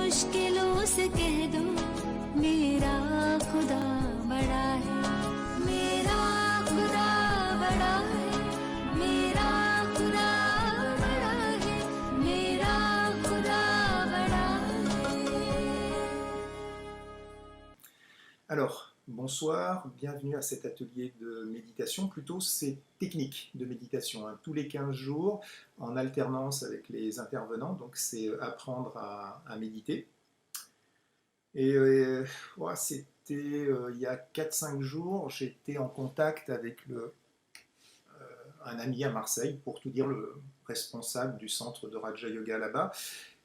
मुश्किलों से कह दो मेरा खुदा बड़ा है, मेरा खुदा बड़ा है, मेरा खुदा बड़ा है, मेरा खुदा बड़ा है। Alors, bonsoir, bienvenue à cet atelier de méditation. Plutôt, c'est technique de méditation, hein, tous les 15 jours, en alternance avec les intervenants. Donc, c'est apprendre à méditer. Et ouais, c'était il y a 4-5 jours, j'étais en contact avec un ami à Marseille, pour tout dire, le responsable du centre de Raja Yoga là-bas.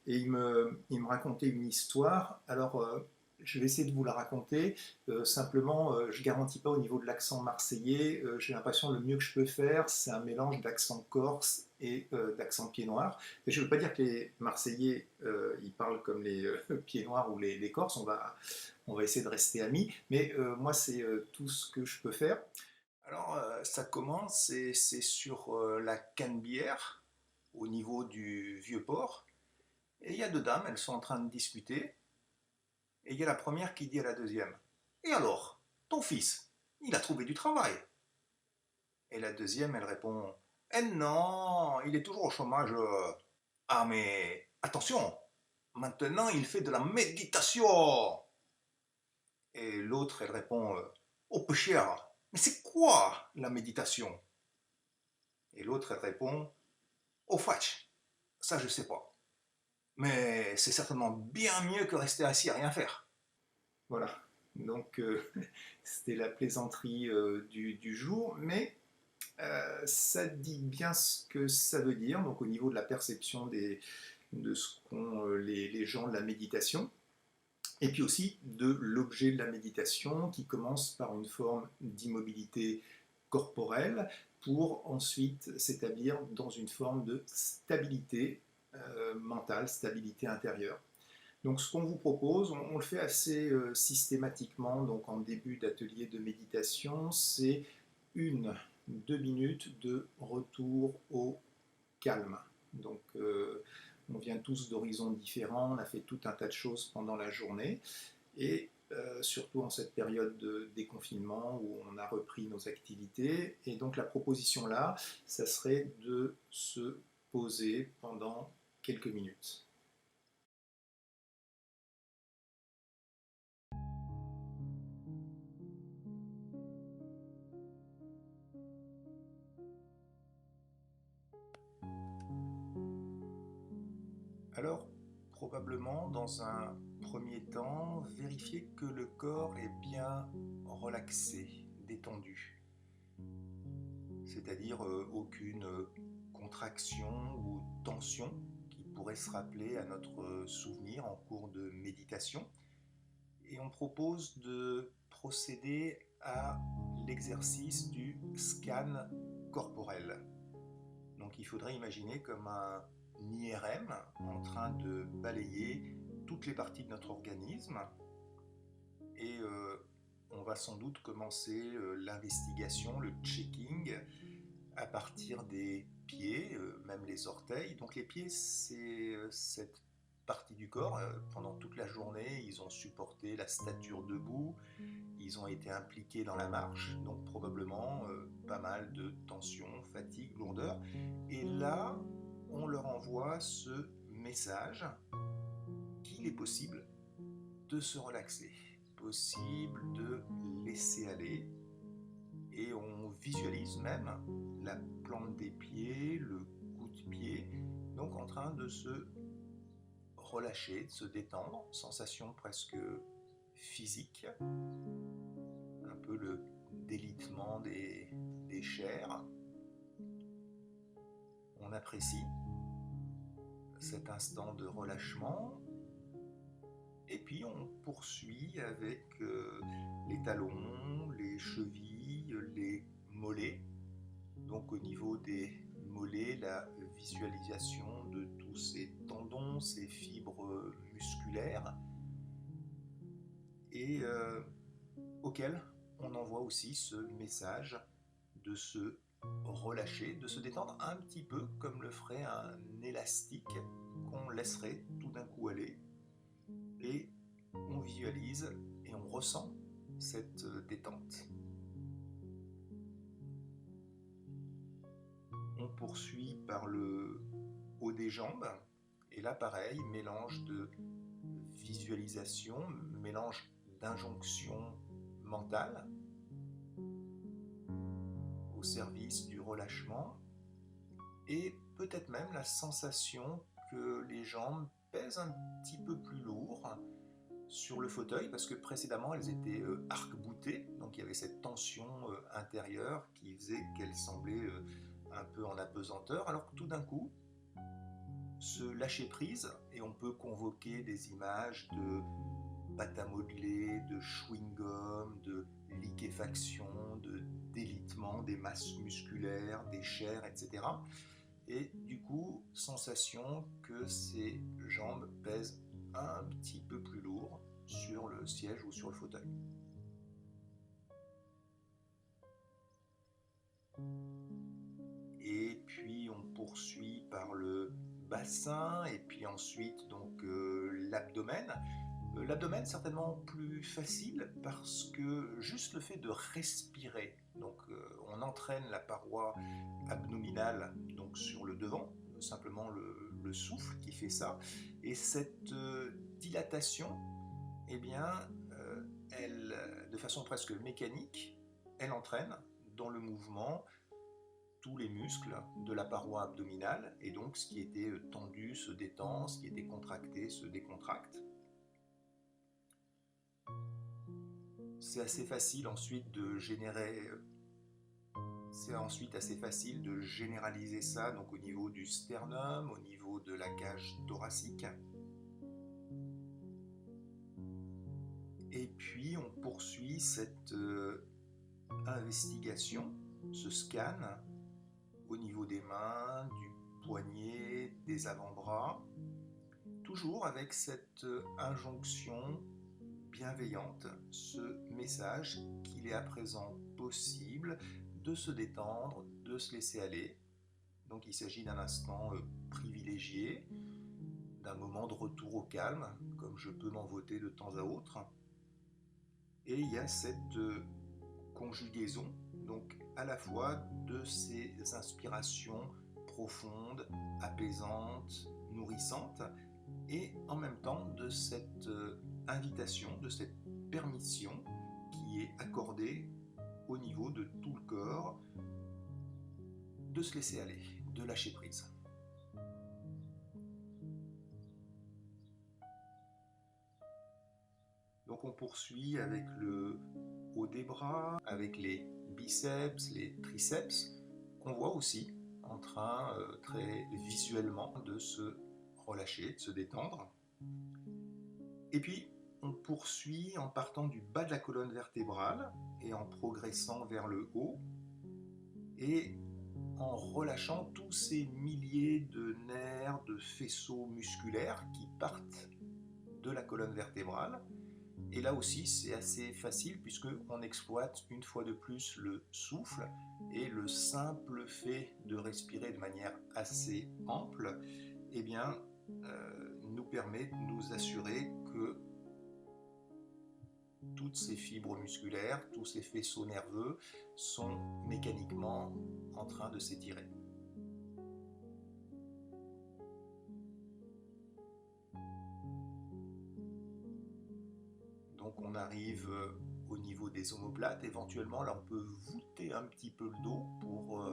Et il me racontait une histoire. Alors, je vais essayer de vous la raconter. Simplement, je ne garantis pas au niveau de l'accent marseillais. J'ai l'impression que le mieux que je peux faire, c'est un mélange d'accent corse et d'accent pied noir. Et je ne veux pas dire que les Marseillais, ils parlent comme les pieds noirs ou les Corses. On va essayer de rester amis. Mais moi, c'est tout ce que je peux faire. Alors, ça commence, c'est sur la Canebière, au niveau du Vieux-Port. Et il y a deux dames, elles sont en train de discuter. Et il y a la première qui dit à la deuxième: Et alors, ton fils, il a trouvé du travail? Et la deuxième, elle répond: Eh non, il est toujours au chômage. Ah, mais attention, maintenant il fait de la méditation. Et l'autre, elle répond: Oh, peu cher, mais c'est quoi la méditation? Et l'autre, elle répond: Oh, fatch, ça je sais pas. Mais c'est certainement bien mieux que rester assis à rien faire. Voilà, donc c'était la plaisanterie du jour, mais ça dit bien ce que ça veut dire, donc au niveau de la perception de ce qu'ont les gens de la méditation, et puis aussi de l'objet de la méditation qui commence par une forme d'immobilité corporelle pour ensuite s'établir dans une forme de stabilité mentale, stabilité intérieure. Donc ce qu'on vous propose, on le fait assez systématiquement, donc en début d'atelier de méditation, c'est 1-2 minutes de retour au calme. Donc on vient tous d'horizons différents, on a fait tout un tas de choses pendant la journée, et surtout en cette période de déconfinement où on a repris nos activités. Et donc la proposition là, ça serait de se poser pendant quelques minutes. Alors, probablement, dans un premier temps, vérifiez que le corps est bien relaxé, détendu. C'est-à-dire aucune contraction ou tension qui pourrait se rappeler à notre souvenir en cours de méditation. Et on propose de procéder à l'exercice du scan corporel. Donc il faudrait imaginer comme un IRM en train de balayer toutes les parties de notre organisme, et on va sans doute commencer l'investigation, le checking à partir des pieds, même les orteils. Donc les pieds, c'est cette partie du corps. Pendant toute la journée, ils ont supporté la stature debout, ils ont été impliqués dans la marche, donc probablement pas mal de tension, fatigue, lourdeur. Et là, on leur envoie ce message qu'il est possible de se relaxer, possible de laisser aller, et on visualise même la plante des pieds, le coup de pied, donc en train de se relâcher, de se détendre, sensation presque physique, un peu le délitement des chairs. On apprécie cet instant de relâchement, et puis on poursuit avec les talons, les chevilles, les mollets. Donc au niveau des mollets, la visualisation de tous ces tendons, ces fibres musculaires, et auquel on envoie aussi ce message de se relâcher, de se détendre un petit peu comme le ferait un élastique qu'on laisserait tout d'un coup aller. visualise et on ressent cette détente. On poursuit par le haut des jambes, et là pareil, mélange de visualisation, mélange d'injonction mentale au service du relâchement, et peut-être même la sensation que les jambes pèsent un petit peu plus lourd sur le fauteuil, parce que précédemment elles étaient arc-boutées, donc il y avait cette tension intérieure qui faisait qu'elles semblaient un peu en apesanteur, alors que tout d'un coup, se lâcher prise, et on peut convoquer des images de pâte à modeler, de chewing-gum, de liquéfaction, de délitement des masses musculaires, des chairs, etc. Et du coup, sensation que ces jambes pèsent un petit peu plus lourd sur le siège ou sur le fauteuil. Et puis on poursuit par le bassin, et puis ensuite donc l'abdomen. L'abdomen certainement plus facile parce que juste le fait de respirer, donc on entraîne la paroi abdominale donc sur le devant, simplement le souffle qui fait ça, et cette dilatation, eh bien, elle, de façon presque mécanique, elle entraîne dans le mouvement tous les muscles de la paroi abdominale, et donc ce qui était tendu se détend, ce qui était contracté se décontracte. C'est assez facile ensuite de généraliser ça donc au niveau du sternum, au niveau de la cage thoracique. Et puis on poursuit cette investigation, ce scan au niveau des mains, du poignet, des avant-bras, toujours avec cette injonction bienveillante, ce message qu'il est à présent possible de se détendre, de se laisser aller. Donc il s'agit d'un instant privilégié, d'un moment de retour au calme, comme je peux m'en voter de temps à autre. Et il y a cette conjugaison, donc à la fois de ces inspirations profondes, apaisantes, nourrissantes, et en même temps de cette invitation, de cette permission qui est accordée au niveau de tout le corps, de se laisser aller, de lâcher prise. Donc on poursuit avec le haut des bras, avec les biceps, les triceps, qu'on voit aussi en train très visuellement de se relâcher, de se détendre. Et puis on poursuit en partant du bas de la colonne vertébrale et en progressant vers le haut, et en relâchant tous ces milliers de nerfs, de faisceaux musculaires qui partent de la colonne vertébrale. Et là aussi, c'est assez facile puisqu'on exploite une fois de plus le souffle, et le simple fait de respirer de manière assez ample, eh bien, nous permet de nous assurer que toutes ces fibres musculaires, tous ces faisceaux nerveux sont mécaniquement en train de s'étirer. Donc on arrive au niveau des omoplates, éventuellement là on peut voûter un petit peu le dos pour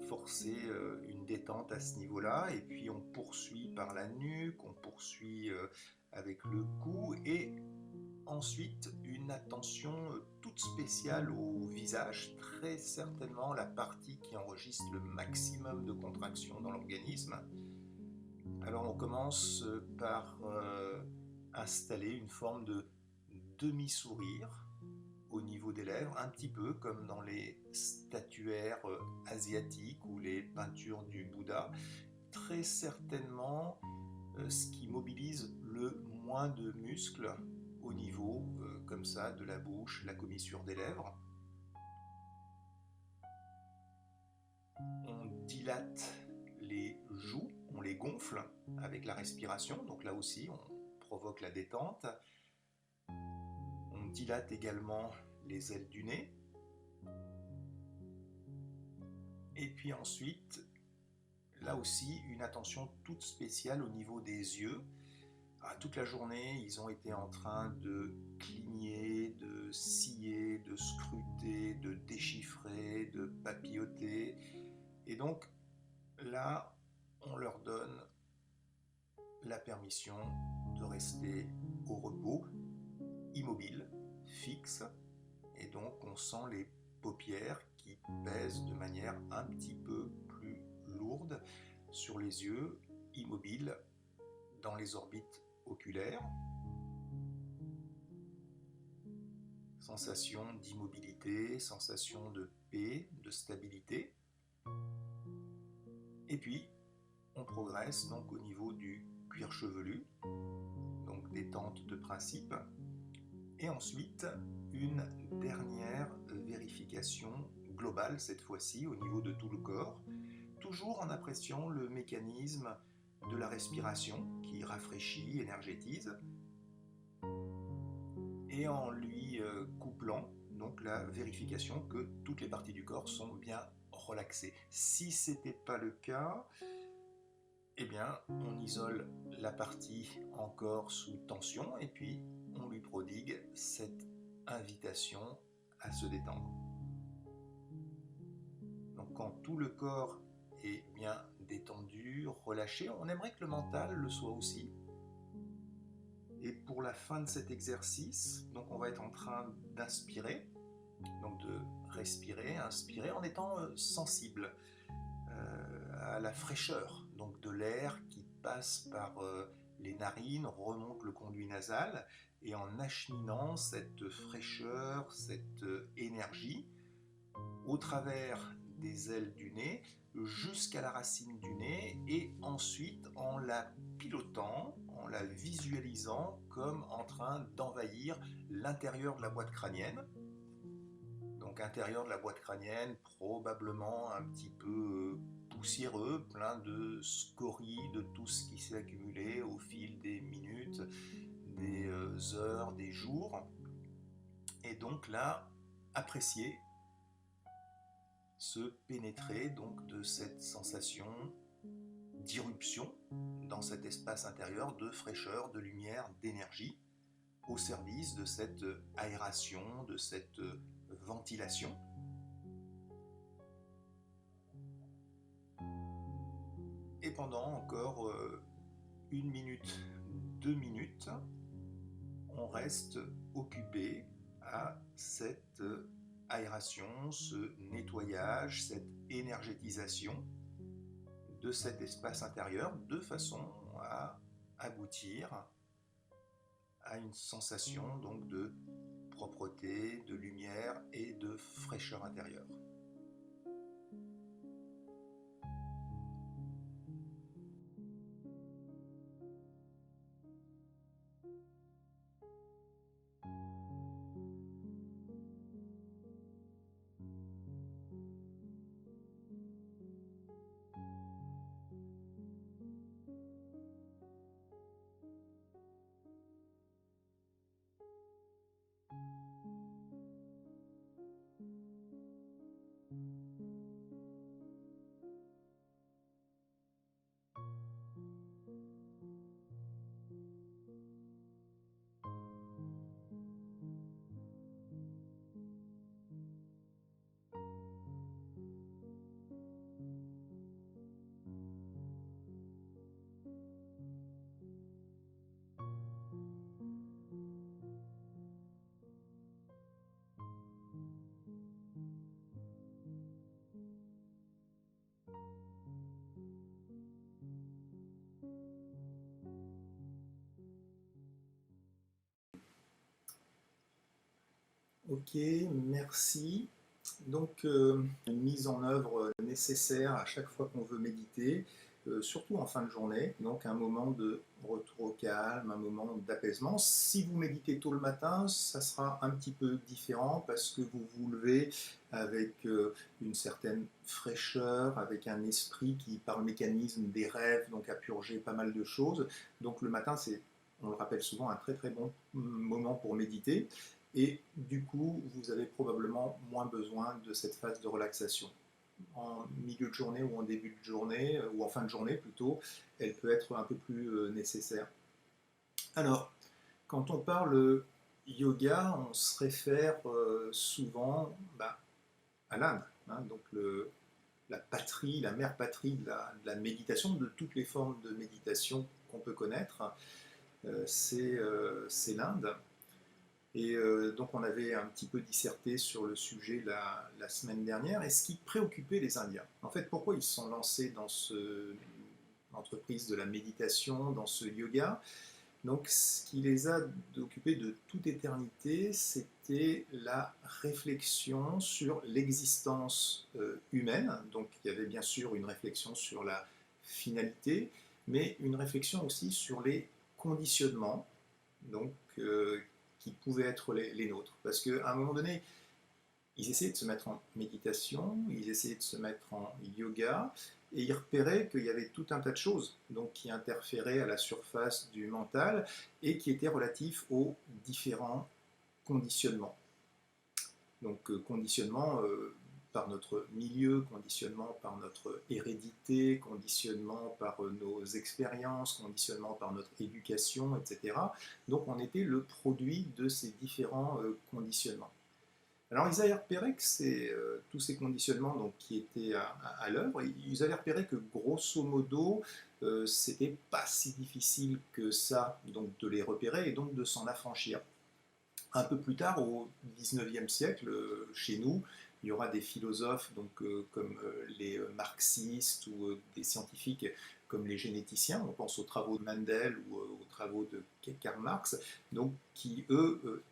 forcer une détente à ce niveau-là, et puis on poursuit par la nuque, on poursuit avec le cou, et ensuite une attention toute spéciale au visage, très certainement la partie qui enregistre le maximum de contraction dans l'organisme. Alors on commence par installer une forme de demi-sourire au niveau des lèvres, un petit peu comme dans les statuaires asiatiques ou les peintures du Bouddha. Très certainement ce qui mobilise le moins de muscles au niveau comme ça de la bouche, la commissure des lèvres. On dilate les joues, on les gonfle avec la respiration, donc là aussi on provoque la détente. dilate également les ailes du nez. Et puis ensuite, là aussi, une attention toute spéciale au niveau des yeux. Toute la journée, ils ont été en train de cligner, de scier, de scruter, de déchiffrer, de papilloter. Et donc là, on leur donne la permission de rester au repos, immobile, fixe. Et donc on sent les paupières qui pèsent de manière un petit peu plus lourde sur les yeux, immobiles dans les orbites oculaires. Sensation d'immobilité, sensation de paix, de stabilité. Et puis, on progresse donc au niveau du cuir chevelu, donc détente de principe. Et ensuite, une dernière vérification globale, cette fois-ci, au niveau de tout le corps, toujours en appréciant le mécanisme de la respiration qui rafraîchit, énergétise, et en lui couplant donc la vérification que toutes les parties du corps sont bien relaxées. Si ce n'était pas le cas, eh bien, on isole la partie encore sous tension et puis on lui prodigue cette invitation à se détendre. Donc quand tout le corps est bien détendu, relâché, on aimerait que le mental le soit aussi. Et pour la fin de cet exercice, donc on va être en train d'inspirer, donc de respirer, inspirer en étant sensible à la fraîcheur donc de l'air qui passe par les narines, remonte le conduit nasal et en acheminant cette fraîcheur, cette énergie au travers des ailes du nez jusqu'à la racine du nez et ensuite en la pilotant, en la visualisant comme en train d'envahir l'intérieur de la boîte crânienne. Donc intérieur de la boîte crânienne, probablement un petit peu poussiéreux, plein de scories, de tout ce qui s'est accumulé au fil des minutes, des heures, des jours. Et donc là, apprécier, se pénétrer donc de cette sensation d'irruption dans cet espace intérieur de fraîcheur, de lumière, d'énergie, au service de cette aération, de cette ventilation. Et pendant encore 1 minute, 2 minutes, on reste occupé à cette aération, ce nettoyage, cette énergétisation de cet espace intérieur de façon à aboutir à une sensation donc de propreté, de lumière et de fraîcheur intérieure. Ok, merci. Donc, une mise en œuvre nécessaire à chaque fois qu'on veut méditer, surtout en fin de journée. Donc, un moment de retour au calme, un moment d'apaisement. Si vous méditez tôt le matin, ça sera un petit peu différent parce que vous vous levez avec une certaine fraîcheur, avec un esprit qui, par le mécanisme des rêves, donc a purgé pas mal de choses. Donc, le matin, c'est, on le rappelle souvent, un très très bon moment pour méditer. et du coup, vous avez probablement moins besoin de cette phase de relaxation. En milieu de journée ou en début de journée, ou en fin de journée plutôt, elle peut être un peu plus nécessaire. Alors, quand on parle yoga, on se réfère souvent à l'Inde, hein, donc la patrie, la mère patrie de la méditation, de toutes les formes de méditation qu'on peut connaître, c'est l'Inde. Et donc on avait un petit peu disserté sur le sujet la semaine dernière, et ce qui préoccupait les Indiens. En fait, pourquoi ils se sont lancés dans l'entreprise de la méditation, dans ce yoga? Donc ce qui les a occupés de toute éternité, c'était la réflexion sur l'existence humaine. Donc il y avait bien sûr une réflexion sur la finalité, mais une réflexion aussi sur les conditionnements, donc qui pouvaient être les nôtres. Parce qu'à un moment donné, ils essayaient de se mettre en méditation, ils essayaient de se mettre en yoga, et ils repéraient qu'il y avait tout un tas de choses donc, qui interféraient à la surface du mental et qui étaient relatifs aux différents conditionnements. Donc conditionnement par notre milieu, conditionnement par notre hérédité, conditionnement par nos expériences, conditionnement par notre éducation, etc. Donc on était le produit de ces différents conditionnements. Alors ils avaient repéré que tous ces conditionnements donc, qui étaient à l'œuvre, ils avaient repéré que grosso modo, c'était pas si difficile que ça donc, de les repérer et donc de s'en affranchir. Un peu plus tard, au XIXe siècle, chez nous, il y aura des philosophes donc, comme les marxistes ou des scientifiques comme les généticiens, on pense aux travaux de Mendel ou aux travaux de Karl Marx, donc, qui eux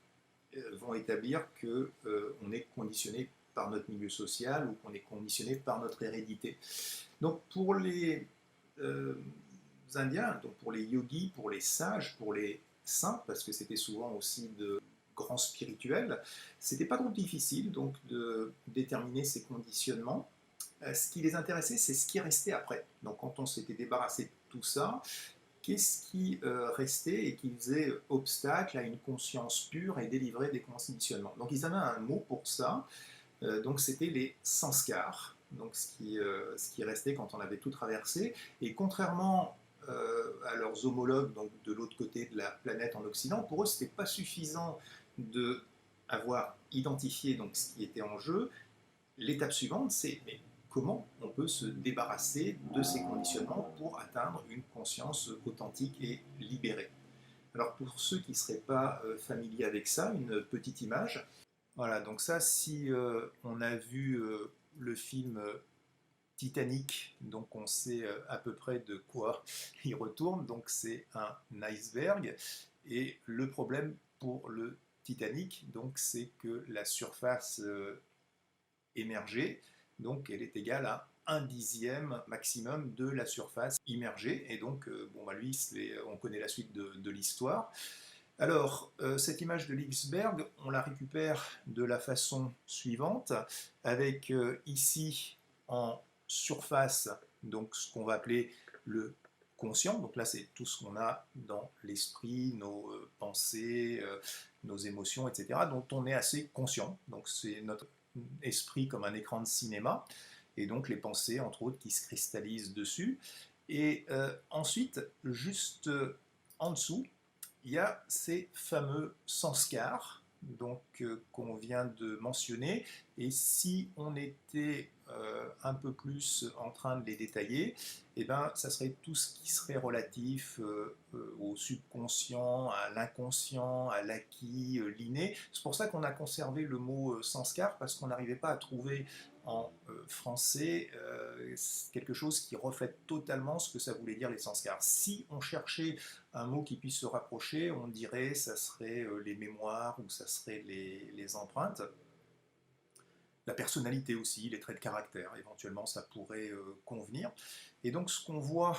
vont établir qu'on est conditionné par notre milieu social ou qu'on est conditionné par notre hérédité. Donc pour les Indiens, donc pour les yogis, pour les sages, pour les saints, parce que c'était souvent aussi de grands spirituels, c'était pas trop difficile donc de déterminer ces conditionnements. Ce qui les intéressait, c'est ce qui restait après. Donc quand on s'était débarrassé de tout ça, qu'est-ce qui restait et qui faisait obstacle à une conscience pure et délivrée des conditionnements. Donc ils avaient un mot pour ça, donc c'était les sanskars, donc ce qui restait quand on avait tout traversé, et contrairement à leurs homologues donc, de l'autre côté de la planète en Occident, pour eux ce n'était pas suffisant d'avoir identifié donc, ce qui était en jeu. L'étape suivante, c'est mais comment on peut se débarrasser de ces conditionnements pour atteindre une conscience authentique et libérée. Alors pour ceux qui ne seraient pas familiers avec ça, une petite image. Voilà, donc ça, si on a vu le film Titanic, donc on sait à peu près de quoi il retourne, donc c'est un iceberg, et le problème pour le Titanic, donc c'est que la surface émergée, donc elle est égale à 1/10 maximum de la surface immergée, et donc lui, on connaît la suite de l'histoire. Alors, cette image de l'iceberg, on la récupère de la façon suivante, avec ici en surface, donc ce qu'on va appeler le conscient, donc là c'est tout ce qu'on a dans l'esprit, nos pensées, nos émotions, etc., dont on est assez conscient, donc c'est notre esprit comme un écran de cinéma, et donc les pensées, entre autres, qui se cristallisent dessus. Et ensuite, juste en dessous, il y a ces fameux sanskars donc, qu'on vient de mentionner, et si on était un peu plus en train de les détailler, eh ben, ça serait tout ce qui serait relatif au subconscient, à l'inconscient, à l'acquis, l'inné. C'est pour ça qu'on a conservé le mot sanskar, parce qu'on n'arrivait pas à trouver en français quelque chose qui reflète totalement ce que ça voulait dire les sanskars. Si on cherchait un mot qui puisse se rapprocher, on dirait ça serait les mémoires ou ça serait les empreintes. La personnalité aussi, les traits de caractère, éventuellement ça pourrait convenir. Et donc ce qu'on voit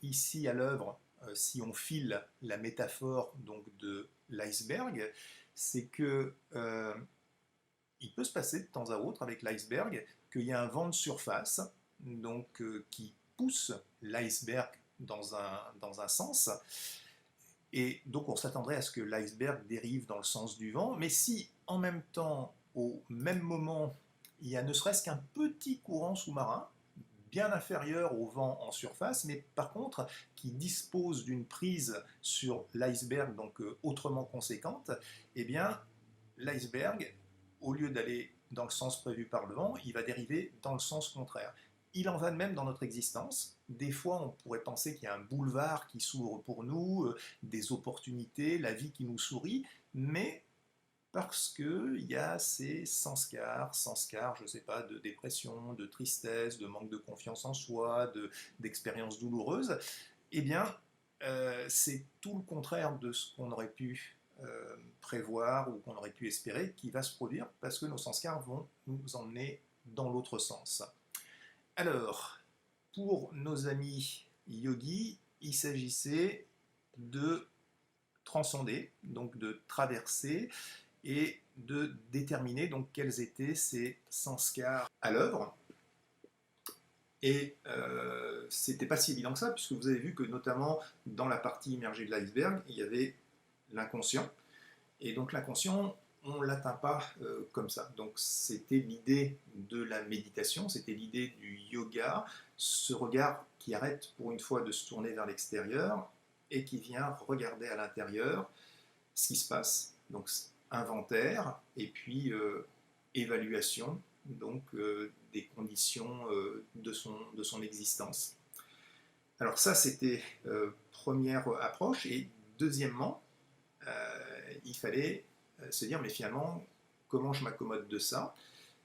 ici à l'œuvre, si on file la métaphore donc, de l'iceberg, c'est que il peut se passer de temps à autre avec l'iceberg qu'il y a un vent de surface donc, qui pousse l'iceberg dans un sens, Et donc on s'attendrait à ce que l'iceberg dérive dans le sens du vent, mais si en même temps, au même moment, il y a ne serait-ce qu'un petit courant sous-marin, bien inférieur au vent en surface, mais par contre qui dispose d'une prise sur l'iceberg donc autrement conséquente, eh bien l'iceberg, au lieu d'aller dans le sens prévu par le vent, il va dériver dans le sens contraire. Il en va de même dans notre existence. Des fois, on pourrait penser qu'il y a un boulevard qui s'ouvre pour nous, des opportunités, la vie qui nous sourit, mais parce qu'il y a ces sanskars, je ne sais pas, de dépression, de tristesse, de manque de confiance en soi, d'expériences douloureuses, eh bien, c'est tout le contraire de ce qu'on aurait pu prévoir ou qu'on aurait pu espérer qui va se produire parce que nos sanskars vont nous emmener dans l'autre sens. Alors, pour nos amis yogis, il s'agissait de transcender, donc de traverser et de déterminer donc quels étaient ces sanskars à l'œuvre. Et c'était pas si évident que ça, puisque vous avez vu que notamment dans la partie immergée de l'iceberg, il y avait l'inconscient. Et donc l'inconscient, on ne l'atteint pas comme ça. Donc c'était l'idée de la méditation, c'était l'idée du yoga, ce regard qui arrête pour une fois de se tourner vers l'extérieur et qui vient regarder à l'intérieur ce qui se passe. Donc inventaire et puis évaluation donc des conditions de son existence. Alors ça c'était première approche et deuxièmement il fallait se dire mais finalement comment je m'accommode de ça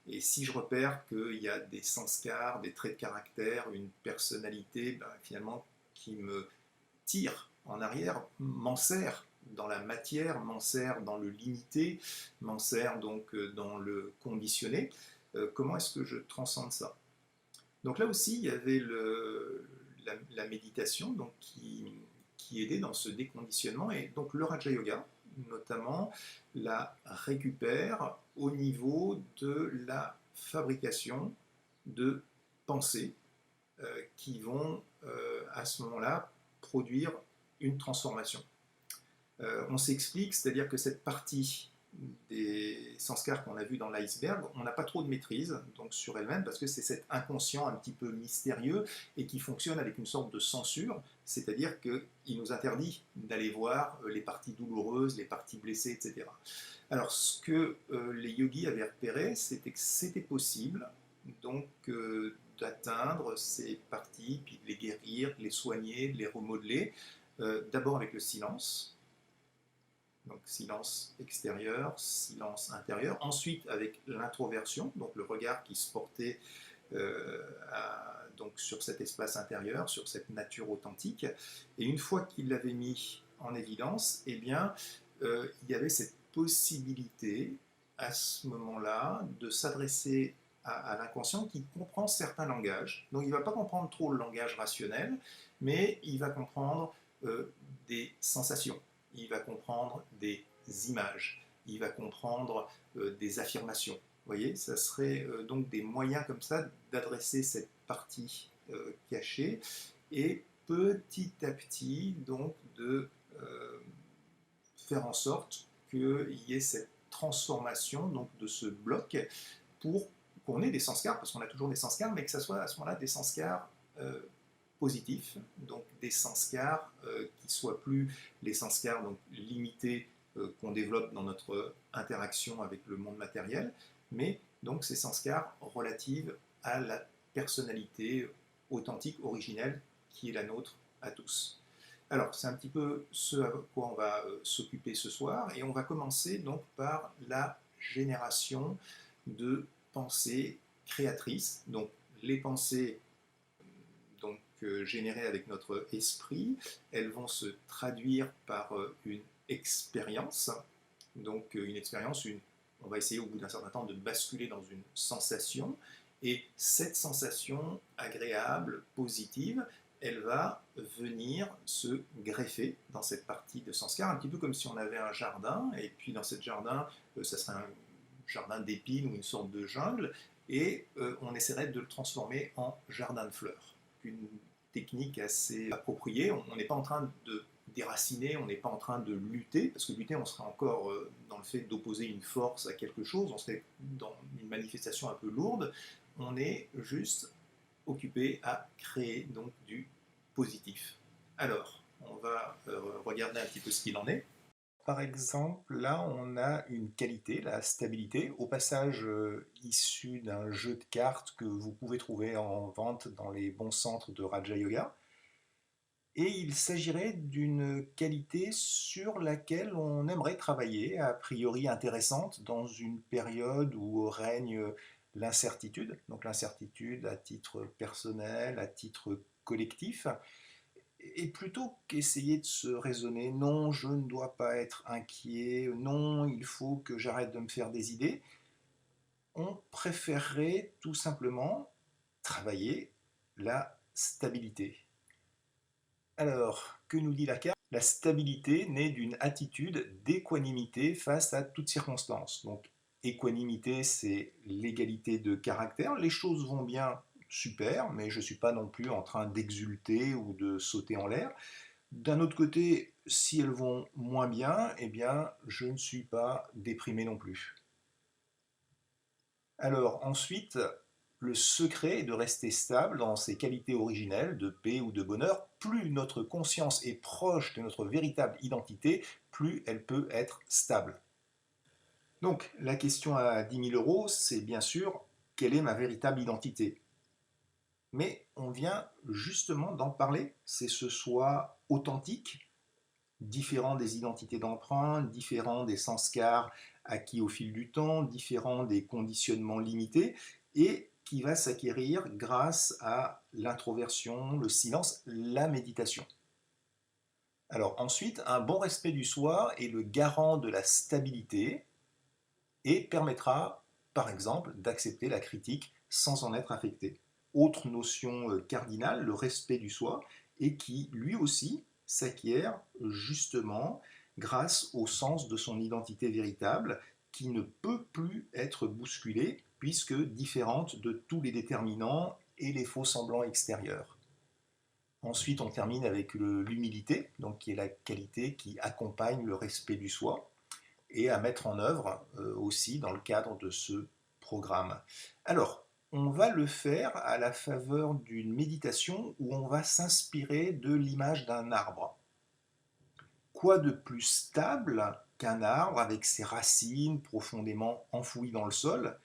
et si je repère qu'il y a des sanskars, des traits de caractère, une personnalité ben, finalement qui me tire en arrière, m'enserre dans la matière, m'enserre dans le limité, m'enserre donc dans le conditionné, comment est-ce que je transcende ça? Donc là aussi, il y avait la méditation donc, qui aidait dans ce déconditionnement, et donc le Raja Yoga, notamment, la récupère au niveau de la fabrication de pensées qui vont à ce moment-là produire une transformation. On s'explique, c'est-à-dire que cette partie des sanskars qu'on a vu dans l'iceberg, on n'a pas trop de maîtrise donc sur elle-même parce que c'est cet inconscient un petit peu mystérieux et qui fonctionne avec une sorte de censure, c'est-à-dire qu'il nous interdit d'aller voir les parties douloureuses, les parties blessées, etc. Alors ce que les yogis avaient repéré, c'était que c'était possible donc d'atteindre ces parties, puis de les guérir, de les soigner, de les remodeler, d'abord avec le silence. Donc silence extérieur, silence intérieur. Ensuite avec l'introversion, donc le regard qui se portait donc sur cet espace intérieur, sur cette nature authentique. Et une fois qu'il l'avait mis en évidence, eh bien, il y avait cette possibilité à ce moment-là de s'adresser à l'inconscient qui comprend certains langages. Donc il ne va pas comprendre trop le langage rationnel, mais il va comprendre des sensations. Il va comprendre des images, il va comprendre des affirmations. Vous voyez, ça serait donc des moyens comme ça d'adresser cette partie cachée et petit à petit donc de faire en sorte qu'il y ait cette transformation donc, de ce bloc pour qu'on ait des sanskars, parce qu'on a toujours des sanskars, mais que ce soit à ce moment-là des sanskars positifs, donc des sanskars qui soient plus les sanskars donc, limités qu'on développe dans notre interaction avec le monde matériel, mais donc ces sanskars relatives à la personnalité authentique, originelle, qui est la nôtre à tous. Alors, c'est un petit peu ce à quoi on va s'occuper ce soir, et on va commencer donc par la génération de pensées créatrices, donc les pensées donc, générées avec notre esprit, elles vont se traduire par une expérience, donc une expérience, on va essayer au bout d'un certain temps de basculer dans une sensation, et cette sensation agréable, positive, elle va venir se greffer dans cette partie de sanskar, un petit peu comme si on avait un jardin, et puis dans ce jardin, ça serait un jardin d'épines ou une sorte de jungle, et on essaierait de le transformer en jardin de fleurs. Une technique assez appropriée, on n'est pas en train déraciné, on n'est pas en train de lutter, parce que lutter, on serait encore dans le fait d'opposer une force à quelque chose, on serait dans une manifestation un peu lourde, on est juste occupé à créer donc du positif. Alors, on va regarder un petit peu ce qu'il en est. Par exemple, là, on a une qualité, la stabilité, au passage issue d'un jeu de cartes que vous pouvez trouver en vente dans les bons centres de Raja Yoga. Et il s'agirait d'une qualité sur laquelle on aimerait travailler, a priori intéressante, dans une période où règne l'incertitude, donc l'incertitude à titre personnel, à titre collectif. Et plutôt qu'essayer de se raisonner, non, je ne dois pas être inquiet, non, il faut que j'arrête de me faire des idées, on préférerait tout simplement travailler la stabilité. Alors, que nous dit la carte? La stabilité naît d'une attitude d'équanimité face à toutes circonstances. Donc, équanimité, c'est l'égalité de caractère. Les choses vont bien, super, mais je ne suis pas non plus en train d'exulter ou de sauter en l'air. D'un autre côté, si elles vont moins bien, eh bien, je ne suis pas déprimé non plus. Alors, ensuite, le secret est de rester stable dans ses qualités originelles de paix ou de bonheur. Plus notre conscience est proche de notre véritable identité, plus elle peut être stable. Donc, la question à 10 000 €, c'est bien sûr, quelle est ma véritable identité? Mais on vient justement d'en parler, c'est ce soi authentique, différent des identités d'emprunt, différent des sanskars acquis au fil du temps, différent des conditionnements limités, et qui va s'acquérir grâce à l'introversion, le silence, la méditation. Alors ensuite, un bon respect du soi est le garant de la stabilité et permettra, par exemple, d'accepter la critique sans en être affecté. Autre notion cardinale, le respect du soi, et qui, lui aussi, s'acquiert justement grâce au sens de son identité véritable, qui ne peut plus être bousculée, puisque différente de tous les déterminants et les faux semblants extérieurs. Ensuite, on termine avec l'humilité, donc qui est la qualité qui accompagne le respect du soi, et à mettre en œuvre aussi dans le cadre de ce programme. Alors, on va le faire à la faveur d'une méditation où on va s'inspirer de l'image d'un arbre. Quoi de plus stable qu'un arbre avec ses racines profondément enfouies dans le sol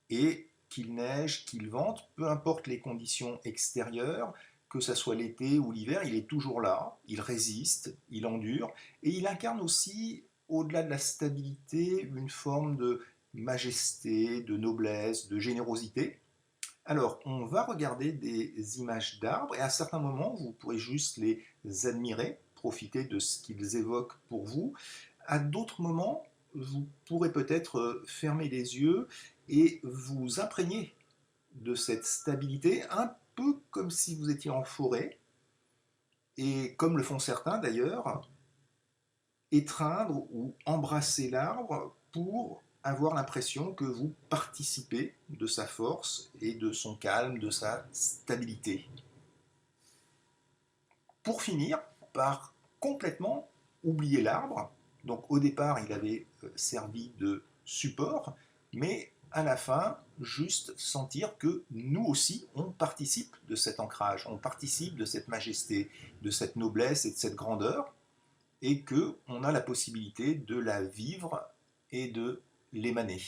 et qu'il neige, qu'il vente, peu importe les conditions extérieures, que ce soit l'été ou l'hiver, il est toujours là, il résiste, il endure et il incarne aussi, au-delà de la stabilité, une forme de majesté, de noblesse, de générosité. Alors, on va regarder des images d'arbres et à certains moments, vous pourrez juste les admirer, profiter de ce qu'ils évoquent pour vous. À d'autres moments, vous pourrez peut-être fermer les yeux et vous imprégner de cette stabilité, un peu comme si vous étiez en forêt, et comme le font certains d'ailleurs, étreindre ou embrasser l'arbre pour avoir l'impression que vous participez de sa force et de son calme, de sa stabilité. Pour finir par complètement oublier l'arbre, donc au départ il avait servi de support, mais à la fin, juste sentir que nous aussi, on participe de cet ancrage, on participe de cette majesté, de cette noblesse et de cette grandeur, et qu'on a la possibilité de la vivre et de l'émaner.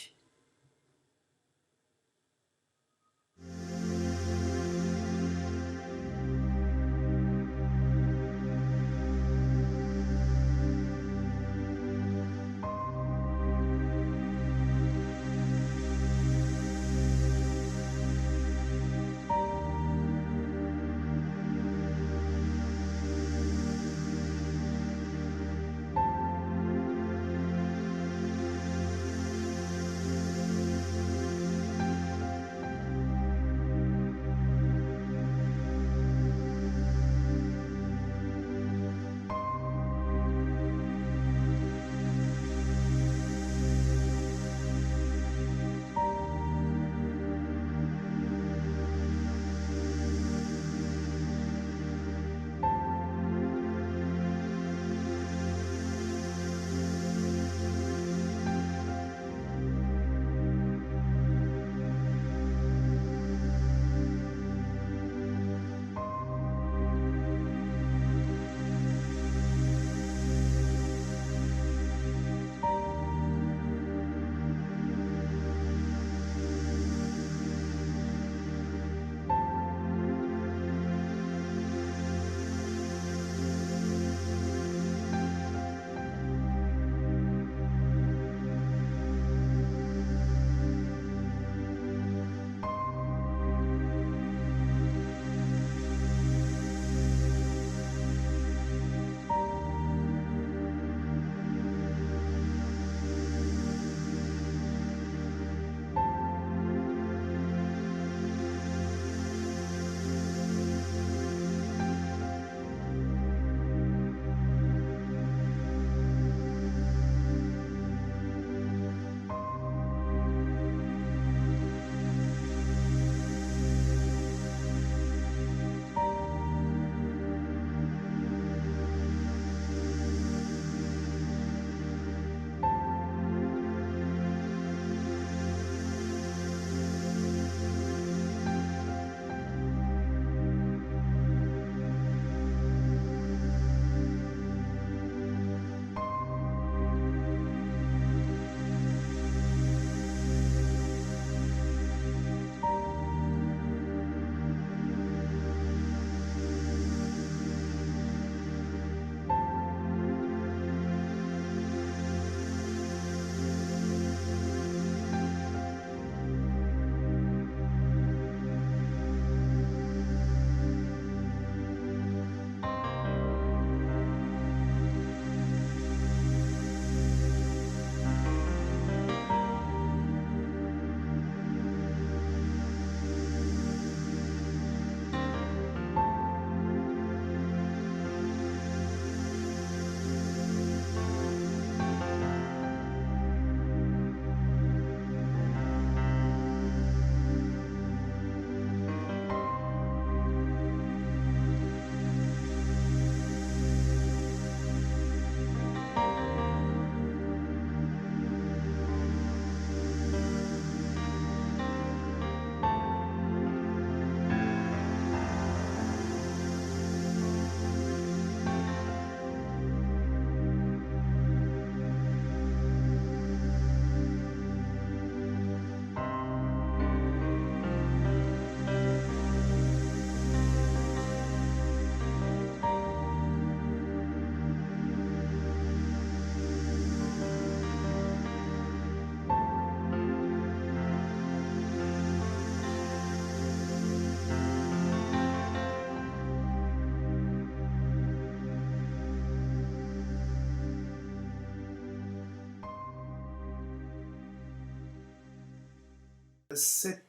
Cette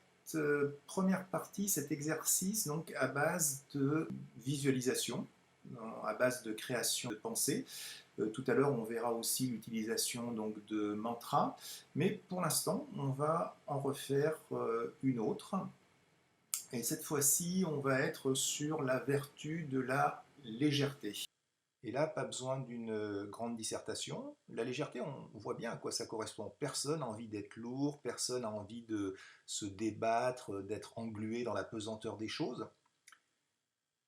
première partie, cet exercice, donc à base de visualisation, à base de création de pensée. Tout à l'heure, on verra aussi l'utilisation donc de mantras, mais pour l'instant, on va en refaire une autre. Et cette fois-ci, on va être sur la vertu de la légèreté. Et là, pas besoin d'une grande dissertation. La légèreté, on voit bien à quoi ça correspond. Personne n'a envie d'être lourd, personne n'a envie de se débattre, d'être englué dans la pesanteur des choses.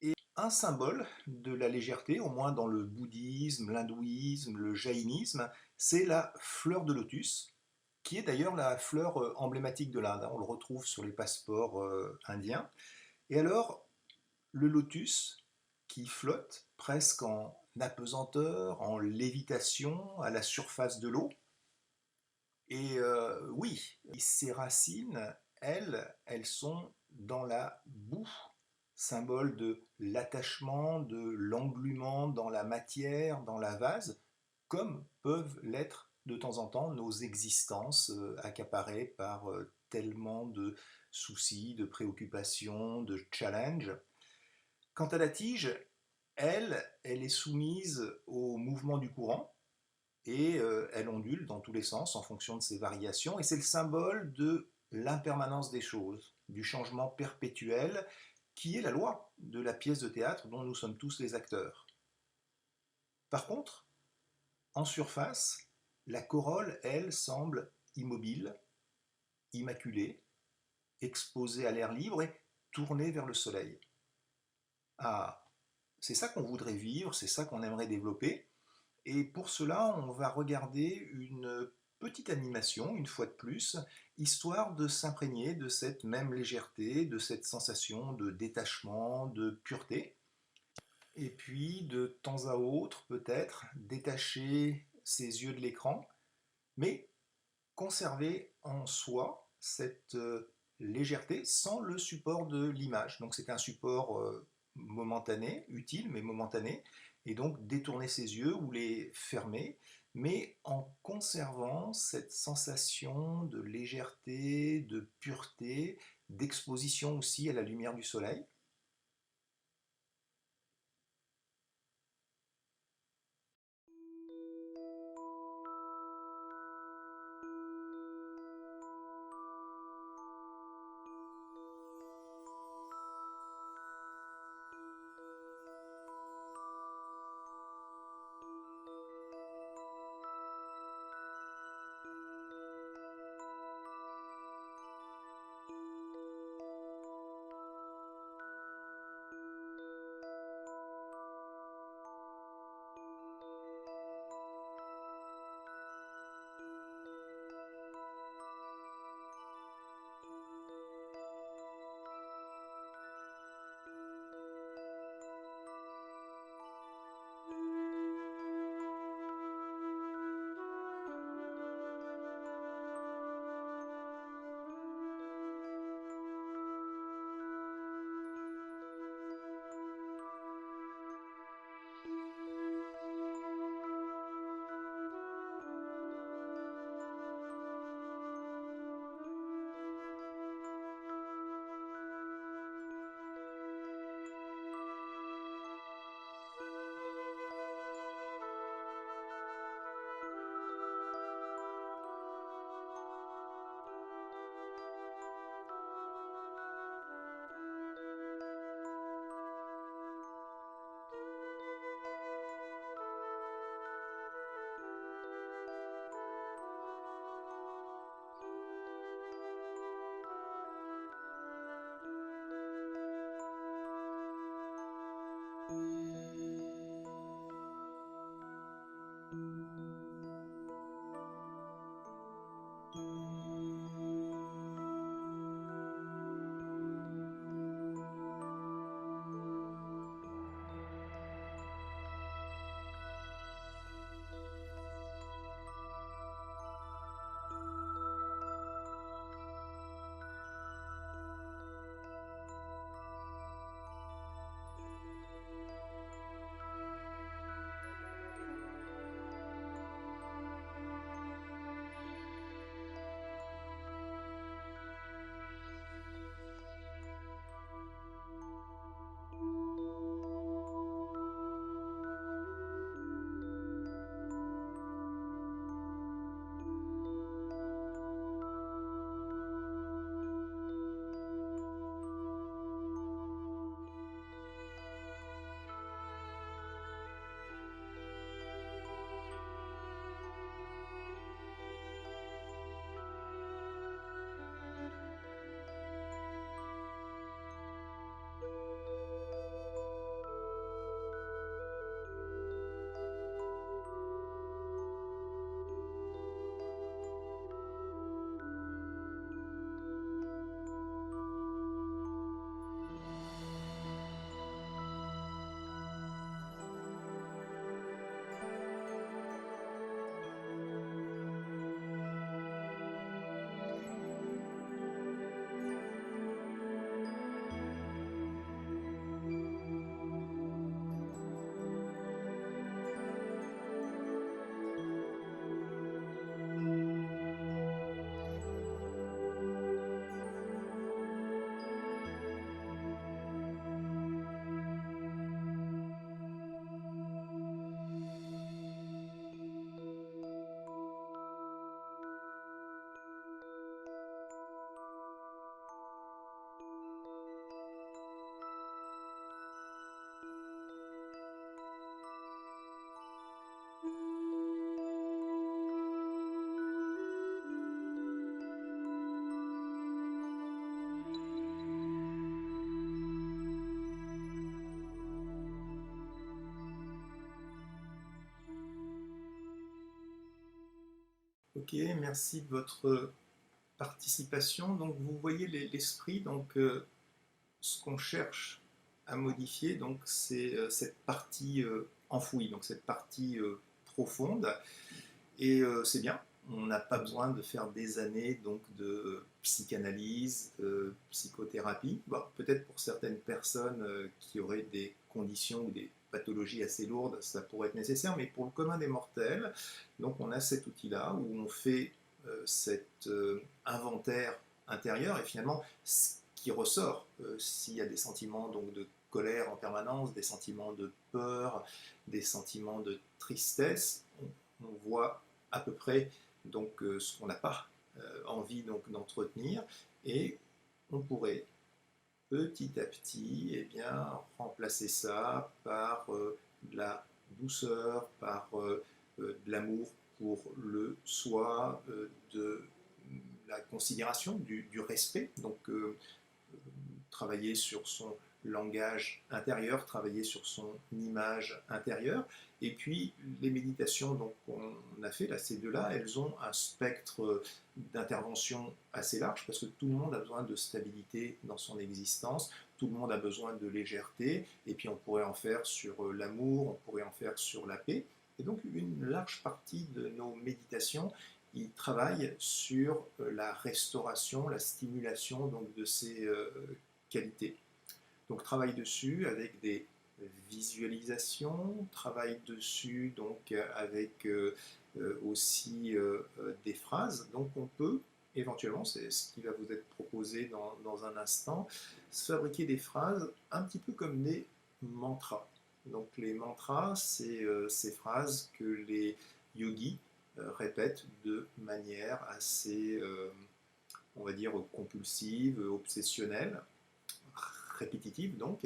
Et un symbole de la légèreté, au moins dans le bouddhisme, l'hindouisme, le jaïnisme, c'est la fleur de lotus, qui est d'ailleurs la fleur emblématique de l'Inde. On le retrouve sur les passeports indiens. Et alors, le lotus qui flotte presque en apesanteur, en lévitation à la surface de l'eau. Et oui, ces racines, elles sont dans la boue, symbole de l'attachement, de l'englument dans la matière, dans la vase, comme peuvent l'être de temps en temps nos existences accaparées par tellement de soucis, de préoccupations, de challenges. Quant à la tige, elle est soumise au mouvement du courant et elle ondule dans tous les sens en fonction de ses variations et c'est le symbole de l'impermanence des choses, du changement perpétuel qui est la loi de la pièce de théâtre dont nous sommes tous les acteurs. Par contre, en surface, la corolle, elle, semble immobile, immaculée, exposée à l'air libre et tournée vers le soleil. Ah, c'est ça qu'on voudrait vivre, c'est ça qu'on aimerait développer. Et pour cela, on va regarder une petite animation, une fois de plus, histoire de s'imprégner de cette même légèreté, de cette sensation de détachement, de pureté. Et puis, de temps à autre, peut-être, détacher ses yeux de l'écran, mais conserver en soi cette légèreté sans le support de l'image. Donc c'est un support momentané, utile mais momentané, et donc détourner ses yeux ou les fermer, mais en conservant cette sensation de légèreté, de pureté, d'exposition aussi à la lumière du soleil. Ok, merci de votre participation. Donc vous voyez l'esprit, donc ce qu'on cherche à modifier, donc c'est cette partie enfouie, donc cette partie profonde. Et c'est bien. On n'a pas besoin de faire des années donc de psychanalyse, psychothérapie. Bon, peut-être pour certaines personnes qui auraient des conditions ou des pathologies assez lourdes, ça pourrait être nécessaire, mais pour le commun des mortels, donc on a cet outil-là où on fait cet inventaire intérieur et finalement ce qui ressort, s'il y a des sentiments donc de colère en permanence, des sentiments de peur, des sentiments de tristesse, on voit à peu près donc ce qu'on n'a pas envie donc d'entretenir et on pourrait petit à petit bien remplacer ça par de la douceur, par de l'amour pour le soi, de la considération, du respect, donc travailler sur son langage intérieur, travailler sur son image intérieure. Et puis les méditations donc, qu'on a fait, là, ces deux-là, elles ont un spectre d'intervention assez large parce que tout le monde a besoin de stabilité dans son existence, tout le monde a besoin de légèreté, et puis on pourrait en faire sur l'amour, on pourrait en faire sur la paix. Et donc une large partie de nos méditations il travaille sur la restauration, la stimulation donc, de ces qualités. Donc travaille dessus avec des visualisations, travaille dessus donc avec aussi des phrases. Donc on peut éventuellement, c'est ce qui va vous être proposé dans un instant, se fabriquer des phrases un petit peu comme des mantras. Donc les mantras, c'est ces phrases que les yogis répètent de manière assez, on va dire, compulsive, obsessionnelle, répétitive donc,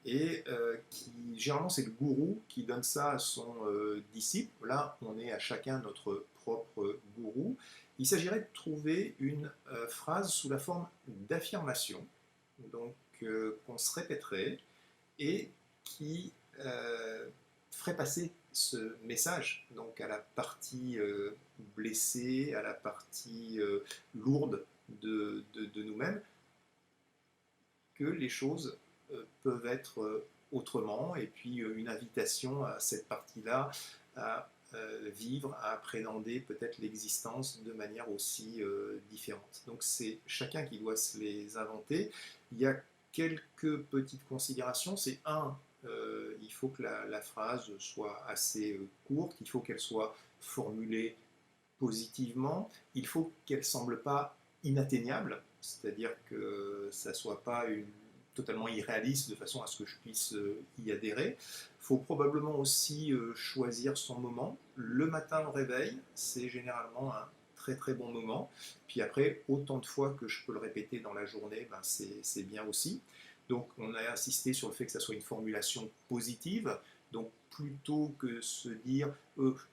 et qui généralement c'est le gourou qui donne ça à son disciple. Là, on est à chacun notre propre gourou. Il s'agirait de trouver une phrase sous la forme d'affirmation, donc qu'on se répéterait et qui ferait passer ce message donc à la partie blessée, à la partie lourde de nous-mêmes, que les choses peuvent être autrement, et puis une invitation à cette partie-là à vivre, à appréhender peut-être l'existence de manière aussi différente. Donc c'est chacun qui doit se les inventer. Il y a quelques petites considérations. C'est il faut que la phrase soit assez courte, il faut qu'elle soit formulée positivement, il faut qu'elle ne semble pas inatteignable, c'est-à-dire que ça ne soit pas totalement irréaliste de façon à ce que je puisse y adhérer. Il faut probablement aussi choisir son moment. Le matin au réveil, c'est généralement un très très bon moment. Puis après, autant de fois que je peux le répéter dans la journée, ben c'est bien aussi. Donc on a insisté sur le fait que ça soit une formulation positive. Donc plutôt que se dire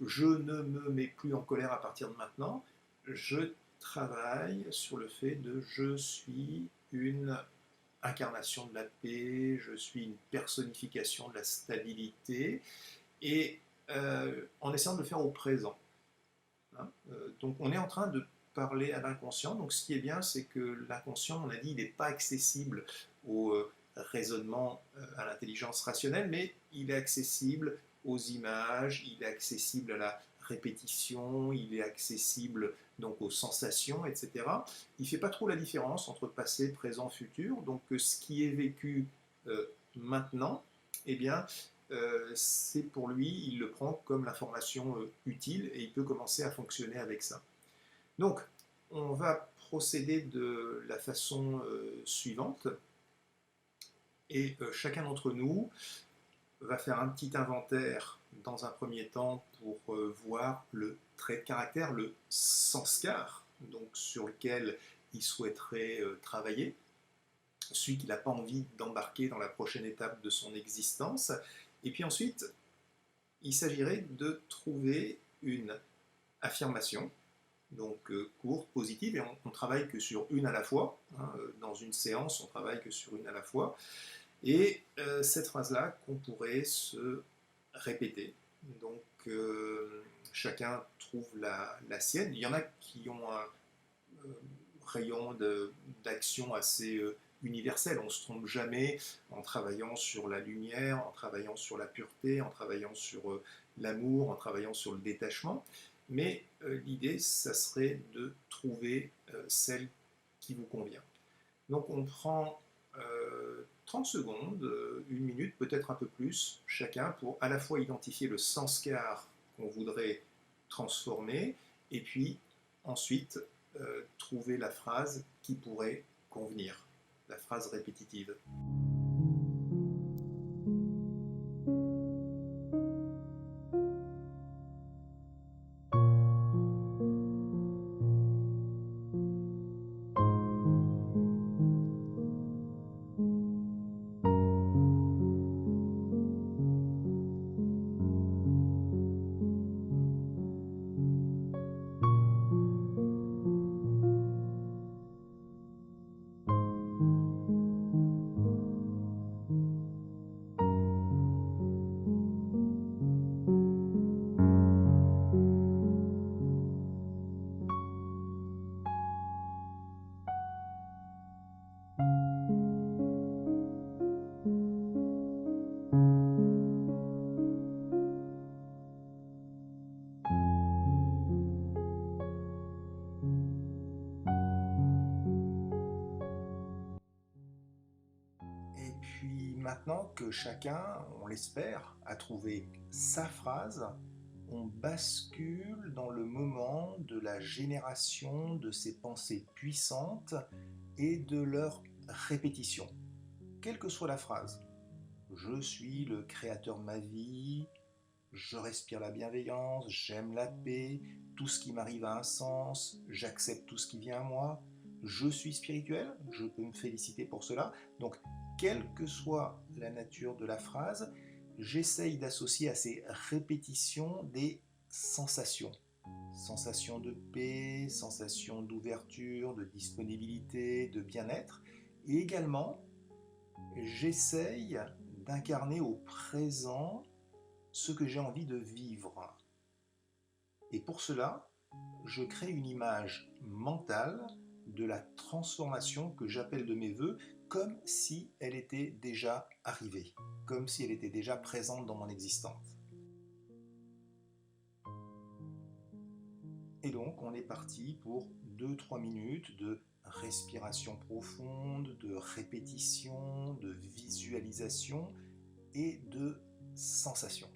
je ne me mets plus en colère à partir de maintenant, je travaille sur le fait de je suis une incarnation de la paix, je suis une personnification de la stabilité, et en essayant de le faire au présent. Hein. Donc on est en train de parler à l'inconscient, donc ce qui est bien c'est que l'inconscient, on a dit, il n'est pas accessible au raisonnement, à l'intelligence rationnelle, mais il est accessible aux images, il est accessible à la répétition, il est accessible donc aux sensations, etc. Il ne fait pas trop la différence entre passé, présent, futur, donc ce qui est vécu maintenant, eh bien, c'est pour lui, il le prend comme l'information utile et il peut commencer à fonctionner avec ça. Donc, on va procéder de la façon suivante, et chacun d'entre nous va faire un petit inventaire dans un premier temps pour voir le trait de caractère, le sanskar, donc sur lequel il souhaiterait travailler, celui qu'il n'a pas envie d'embarquer dans la prochaine étape de son existence. Et puis ensuite, il s'agirait de trouver une affirmation, donc courte, positive, et on travaille que sur une à la fois. Hein, dans une séance, on travaille que sur une à la fois. Et cette phrase-là qu'on pourrait se répéter. Donc chacun trouve la sienne. Il y en a qui ont un rayon d'action assez universel. On ne se trompe jamais en travaillant sur la lumière, en travaillant sur la pureté, en travaillant sur l'amour, en travaillant sur le détachement. Mais l'idée, ça serait de trouver celle qui vous convient. Donc on prend 30 secondes, une minute, peut-être un peu plus, chacun, pour à la fois identifier le sanskar qu'on voudrait transformer, et puis ensuite trouver la phrase qui pourrait convenir, la phrase répétitive. Et puis maintenant que chacun, on l'espère, a trouvé sa phrase, on bascule dans le moment de la génération de ces pensées puissantes et de leur répétition, quelle que soit la phrase. Je suis le créateur de ma vie, je respire la bienveillance, j'aime la paix, tout ce qui m'arrive a un sens, j'accepte tout ce qui vient à moi, je suis spirituel, je peux me féliciter pour cela. Donc, quelle que soit la nature de la phrase, j'essaye d'associer à ces répétitions des sensations. Sensations de paix, sensations d'ouverture, de disponibilité, de bien-être. Et également, j'essaye d'incarner au présent ce que j'ai envie de vivre. Et pour cela, je crée une image mentale de la transformation que j'appelle de mes voeux, comme si elle était déjà arrivée, comme si elle était déjà présente dans mon existence. Et donc, on est parti pour 2-3 minutes de respiration profonde, de répétition, de visualisation et de sensation.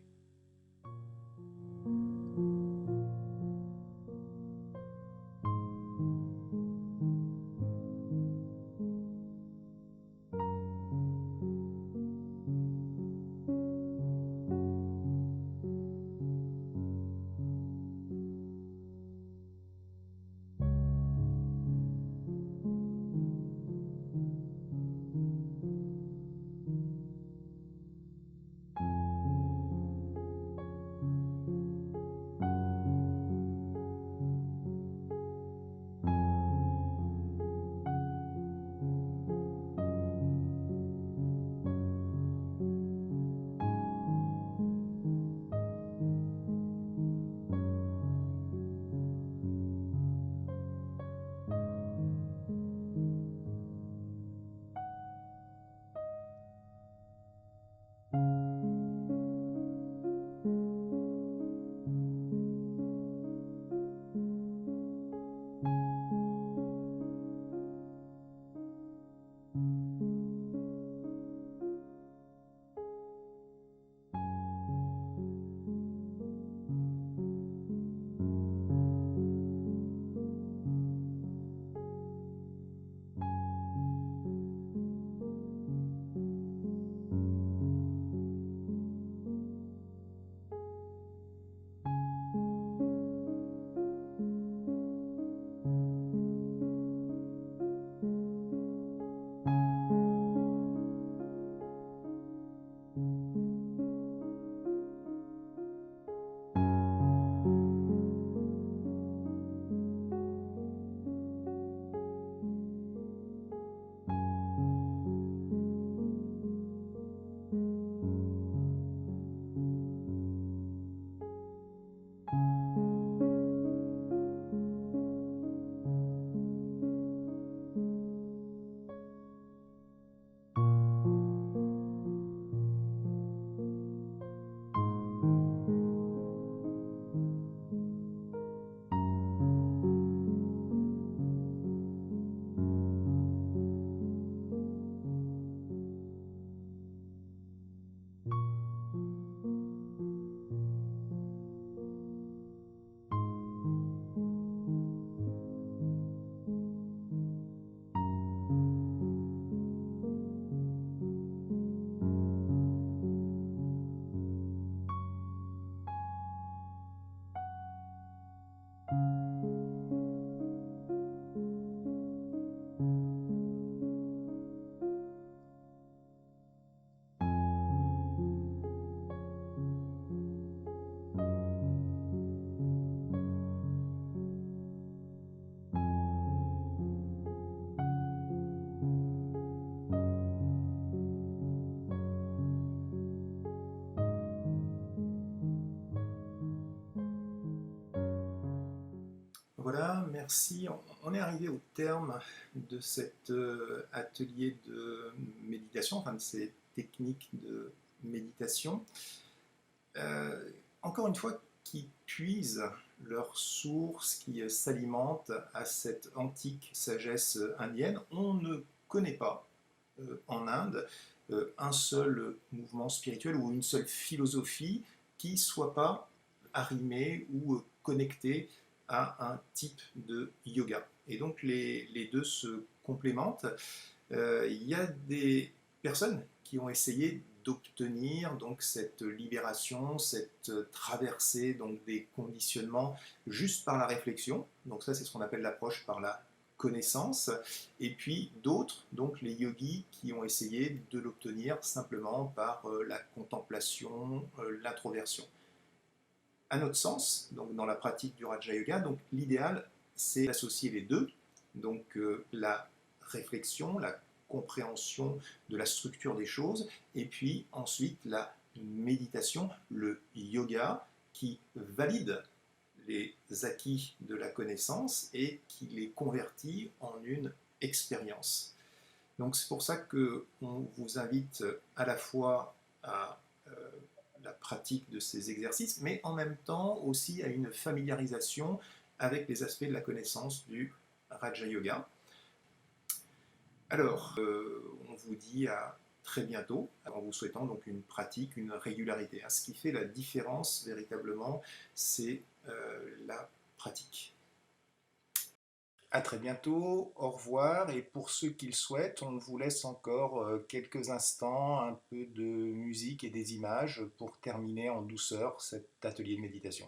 Voilà, merci. On est arrivé au terme de cet atelier de méditation, enfin de ces techniques de méditation. Encore une fois, qui puisent leur source, qui s'alimentent à cette antique sagesse indienne. On ne connaît pas en Inde un seul mouvement spirituel ou une seule philosophie qui soit pas arrimée ou connectée à un type de yoga. Et donc les deux se complémentent. Il y a des personnes qui ont essayé d'obtenir donc cette libération, cette traversée donc des conditionnements juste par la réflexion. Donc ça c'est ce qu'on appelle l'approche par la connaissance. Et puis d'autres, donc les yogis, qui ont essayé de l'obtenir simplement par la contemplation, l'introversion. À notre sens, donc dans la pratique du Raja Yoga, donc l'idéal c'est d'associer les deux, donc la réflexion, la compréhension de la structure des choses, et puis ensuite la méditation, le yoga, qui valide les acquis de la connaissance et qui les convertit en une expérience. Donc c'est pour ça qu'on vous invite à la fois à la pratique de ces exercices, mais en même temps aussi à une familiarisation avec les aspects de la connaissance du Raja Yoga. Alors, on vous dit à très bientôt, en vous souhaitant donc une pratique, une régularité. Ce qui fait la différence véritablement, c'est la pratique. À très bientôt, au revoir, et pour ceux qui le souhaitent, on vous laisse encore quelques instants, un peu de musique et des images pour terminer en douceur cet atelier de méditation.